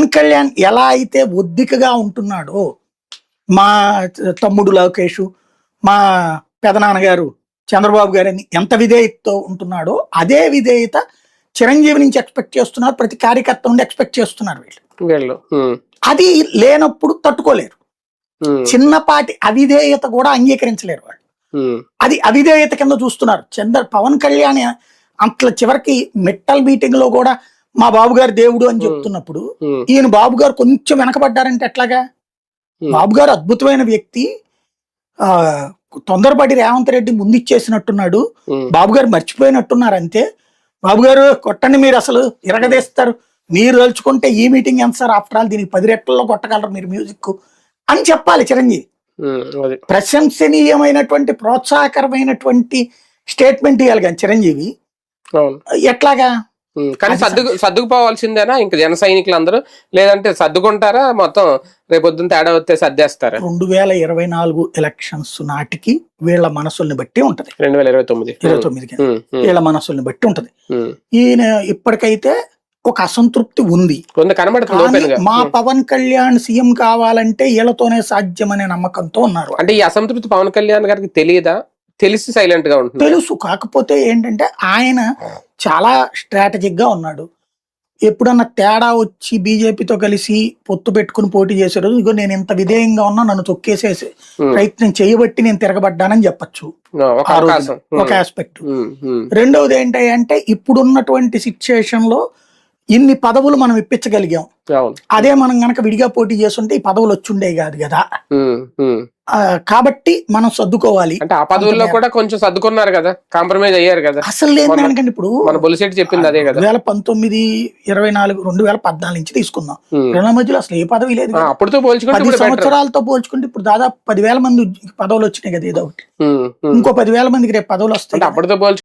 పవన్ కళ్యాణ్ ఎలా అయితే ఒద్దికగా ఉంటున్నాడో, మా తమ్ముడు లోకేష్, మా పెదనాన్నగారు చంద్రబాబు గారని ఎంత విధేయతతో ఉంటున్నాడో, అదే విధేయత చిరంజీవి నుంచి ఎక్స్పెక్ట్ చేస్తున్నారు. ప్రతి కార్యకర్త నుండి ఎక్స్పెక్ట్ చేస్తున్నారు వీళ్ళు. అది లేనప్పుడు తట్టుకోలేరు. చిన్నపాటి అవిధేయత కూడా అంగీకరించలేరు వాళ్ళు. అది అవిధేయత కింద చూస్తున్నారు. పవన్ కళ్యాణ్ అట్లా చివరికి మిట్టల్ మీటింగ్ లో కూడా మా బాబు గారు దేవుడు అని చెప్తున్నప్పుడు ఈయన బాబు గారు కొంచెం వెనకబడ్డారంటే ఎట్లాగా? బాబు గారు అద్భుతమైన వ్యక్తి. తొందరపడి రేవంత్ రెడ్డి ముందిచ్చేసినట్టున్నాడు. బాబు గారు మర్చిపోయినట్టున్నారు అంతే. బాబు గారు కొట్టండి, మీరు అసలు ఇరగదీస్తారు, మీరు తలుచుకుంటే ఈ మీటింగ్ ఎంత సార్, ఆఫ్టర్ ఆల్ దీనికి 10 రెట్లలో కొట్టగలరు మీరు మ్యూజిక్ అని చెప్పాలి చిరంజీవి. ప్రశంసనీయమైనటువంటి ప్రోత్సాహకరమైనటువంటి స్టేట్మెంట్ ఇవ్వాలి కానీ చిరంజీవి ఎట్లాగా? కానీ సర్దుకుపోవాల్సిందేనా ఇంకా జన సైనికులు అందరూ, లేదంటే సర్దుకుంటారా మొత్తం రేపొద్దున తేడా వస్తే సర్దేస్తారా? 2024 ఎలక్షన్స్ నాటికి వీళ్ళ మనసుల్ని బట్టి ఉంటది. 2029 వీళ్ళ మనసుల్ని బట్టి ఉంటది. ఈయన ఇప్పటికైతే ఒక అసంతృప్తి ఉంది, మా పవన్ కళ్యాణ్ సీఎం కావాలంటే వీళ్ళతోనే సాధ్యమనే నమ్మకంతో ఉన్నారు. అంటే ఈ అసంతృప్తి పవన్ కళ్యాణ్ గారికి తెలియదా? తెలిసి సైలెంట్ గా ఉంటుంది? తెలుసు. కాకపోతే ఏంటంటే ఆయన చాలా స్ట్రాటజిక్ గా ఉన్నాడు. ఎప్పుడన్నా తేడా వచ్చి బీజేపీతో కలిసి పొత్తు పెట్టుకుని పోటీ చేసే రోజు, ఇగో నేను ఇంత విధేయంగా ఉన్నా, నన్ను తొక్కేసేసి ప్రయత్నం చేయబట్టి నేను తిరగబడ్డానని చెప్పచ్చు. ఒక ఆస్పెక్ట్. రెండవది ఏంటంటే ఇప్పుడున్నటువంటి సిచ్యుయేషన్ లో ఇన్ని పదవులు మనం ఇప్పించగలిగాం. అదే మనం గనక విడిగా పోటీ చేస్తుంటే ఈ పదవులు వచ్చుండే కాదు కదా. కాబట్టి మనం సర్దుకోవాలి. అంటే ఆ పదవుల్లో కూడా కొంచెం సర్దుకున్నారు కదా, కాంప్రమైజ్ అయ్యారు కదా. అసలు లేదు ఇప్పుడు మన బొలిశెట్టి చెప్పింది అదే కదా. 2019, 24, 2014 నుంచి తీసుకుందాం. రెండో మధ్యలో అసలు ఏ పదవి లేదు. అప్పుడుతో పోల్చుకుంటే 10 సంవత్సరాలతో పోల్చుకుంటే ఇప్పుడు దాదాపు 10,000 మంది పదవులు వచ్చినాయి కదా. ఏదో ఒకటి ఇంకో 10,000 మందికి రేపు పదవులు వస్తాయి. అప్పుడుతో